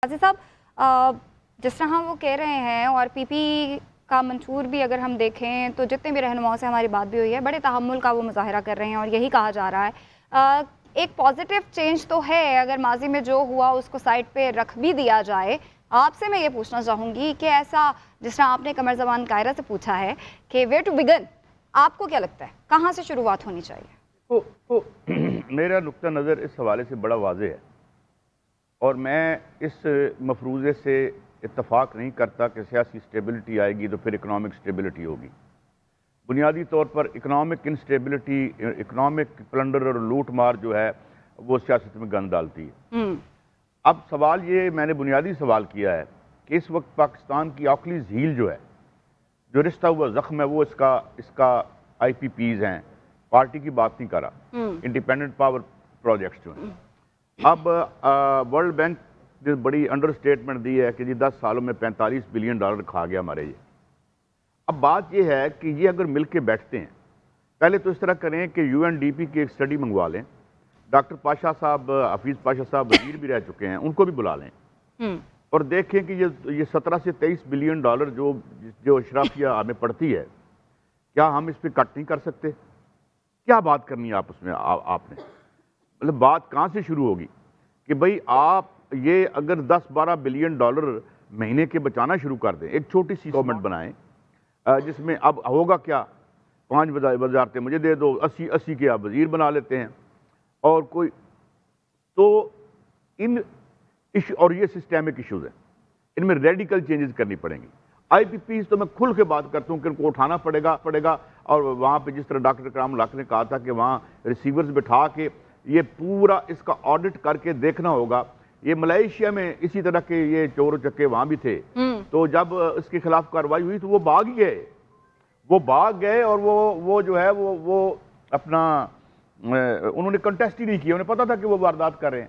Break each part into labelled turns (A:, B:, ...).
A: काजी साहब, जिस तरह वो कह रहे हैं और पीपी का मंशूर भी अगर हम देखें तो जितने भी रहनुमाओं से हमारी बात भी हुई है, बड़े तहम्मुल का वो मुजाहरा कर रहे हैं और यही कहा जा रहा है एक पॉजिटिव चेंज तो है। अगर माजी में जो हुआ उसको साइड पे रख भी दिया जाए, आपसे मैं ये पूछना चाहूँगी कि ऐसा जिस तरह आपने कमर ज़बान कायरा से पूछा है कि वेयर टू बिगिन, आपको क्या लगता है कहाँ से शुरुआत होनी चाहिए?
B: तो मेरा नुक्ता नज़र इस हवाले से बड़ा वाज़ेह है और मैं इस मफरूज़े से इत्तफ़ाक़ नहीं करता कि सियासी स्टेबिलिटी आएगी तो फिर इकनॉमिक स्टेबिलिटी होगी। बुनियादी तौर पर इकनॉमिक इंस्टेबिलिटी, इकनॉमिक प्लंडर और लूट मार जो है वो सियासत में गंद डालती है। अब सवाल ये मैंने बुनियादी सवाल किया है कि इस वक्त पाकिस्तान की ऑकली झील जो है, जो रिश्ता हुआ ज़ख्म है, वो इसका IPPs हैं। पार्टी की बात नहीं कर रहा, इंडिपेंडेंट पावर प्रोजेक्ट्स जो हैं। अब वर्ल्ड बैंक ने बड़ी अंडर स्टेटमेंट दी है कि जी 10 सालों में $45 बिलियन खा गया हमारे ये। अब बात ये है कि ये अगर मिल के बैठते हैं, पहले तो इस तरह करें कि UNDP की एक स्टडी मंगवा लें। डॉक्टर पाशा साहब, हफीज़ पाशा साहब वज़ीर भी रह चुके हैं, उनको भी बुला लें और देखें कि ये 17 से 23 बिलियन डॉलर जो अशराफिया हमें पड़ती है, क्या हम इस पर कट नहीं कर सकते? क्या बात करनी है आप उसमें आपने, मतलब बात कहाँ से शुरू होगी कि भाई आप ये अगर 10-12 बिलियन डॉलर महीने के बचाना शुरू कर दें, एक छोटी सी गवर्नमेंट बनाएं जिसमें अब होगा क्या, 5 वजारतें मुझे दे दो, 80 के आप वजीर बना लेते हैं और कोई तो इन इशू, और ये सिस्टेमिक इश्यूज हैं, इनमें रेडिकल चेंजेस करनी पड़ेंगी। IPPs तो मैं खुल के बात करता हूँ कि उनको उठाना पड़ेगा और वहाँ पे जिस तरह डॉक्टर इकराम उल हक ने कहा था कि वहाँ रिसीवर्स बिठा के ये पूरा इसका ऑडिट करके देखना होगा। ये मलेशिया में इसी तरह के ये चोर चक्के वहाँ भी थे, तो जब इसके खिलाफ कार्रवाई हुई तो वो भाग गए और वो जो है वो अपना उन्होंने कंटेस्ट ही नहीं किया, उन्हें पता था कि वो वारदात कर रहे हैं।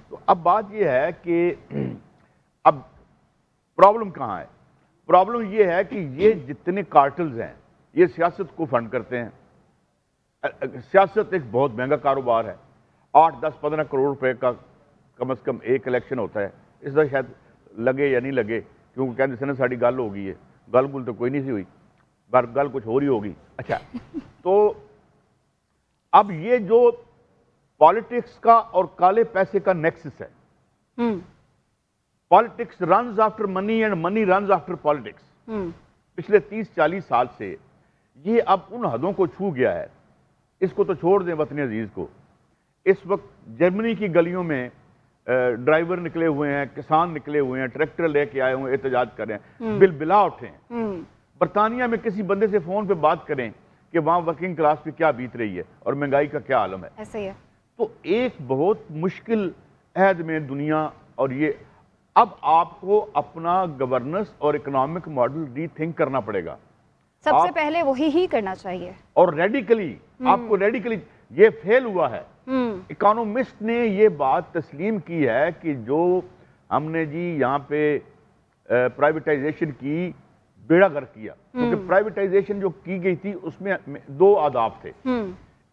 B: तो अब बात ये है कि अब प्रॉब्लम कहाँ है? प्रॉब्लम ये है कि ये जितने कार्टल्स हैं ये सियासत को फंड करते हैं। सियासत एक बहुत महंगा कारोबार है, 8-10-15 करोड़ रुपए का कम से कम एक इलेक्शन होता है। इस तरह शायद लगे या नहीं लगे, क्योंकि कहते से ना साड़ी गल हो गई है, गल गुल तो कोई नहीं सी हुई, गल कुछ हो रही होगी। अच्छा, तो अब ये जो पॉलिटिक्स का और काले पैसे का नेक्सस है, politics runs after money and money runs after politics, पिछले 30-40 साल से ये अब उन हदों को छू गया है। इसको तो छोड़ दें वतन अजीज को, इस वक्त जर्मनी की गलियों में ड्राइवर निकले हुए हैं, किसान निकले हुए हैं, ट्रैक्टर लेके आए हुए एहतजाज कर रहे हैं, बिलबिला उठे हैं। बरतानिया में किसी बंदे से फोन पे बात करें कि वहां वर्किंग क्लास पे क्या बीत रही है और महंगाई का क्या आलम है।
A: ऐसे ही है। तो
B: एक बहुत मुश्किल अहद में दुनिया, और ये अब आपको अपना गवर्नेंस और इकोनॉमिक मॉडल रीथिंक करना पड़ेगा।
A: सबसे पहले वही ही करना चाहिए और
B: रेडिकली आपको ये फेल हुआ है। इकोनॉमिस्ट ने ये बात तस्लीम की है कि जो हमने जी यहाँ पे प्राइवेटाइजेशन की, बेड़ा गर्क किया, क्योंकि प्राइवेटाइजेशन जो की गई थी उसमें 2 आदाब थे।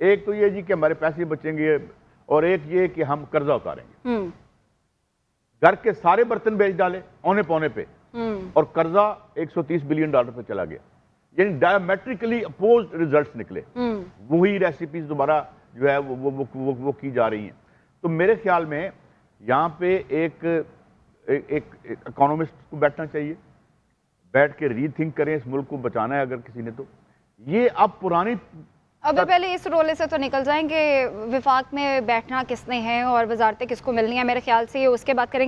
B: एक तो ये जी कि हमारे पैसे बचेंगे और एक ये कि हम कर्जा उतारेंगे। घर के सारे बर्तन बेच डाले औने पौने पे और कर्जा $130 बिलियन पे चला गया, यानी डायमेट्रिकली अपोज्ड रिजल्ट्स निकले। वही रेसिपीज दोबारा जो है वो की जा रही हैं। तो मेरे ख्याल में यहाँ पे एक इकोनॉमिस्ट को बैठना चाहिए, बैठ के रीथिंक करें, इस मुल्क को बचाना है अगर किसी ने तो। ये अब पुरानी
A: अभी पहले इस रोले से तो निकल जाएंगे, विफाक में बैठना किसने है और वजारतें किसको मिलनी है, मेरे ख्याल से ये उसके बात करेंगे।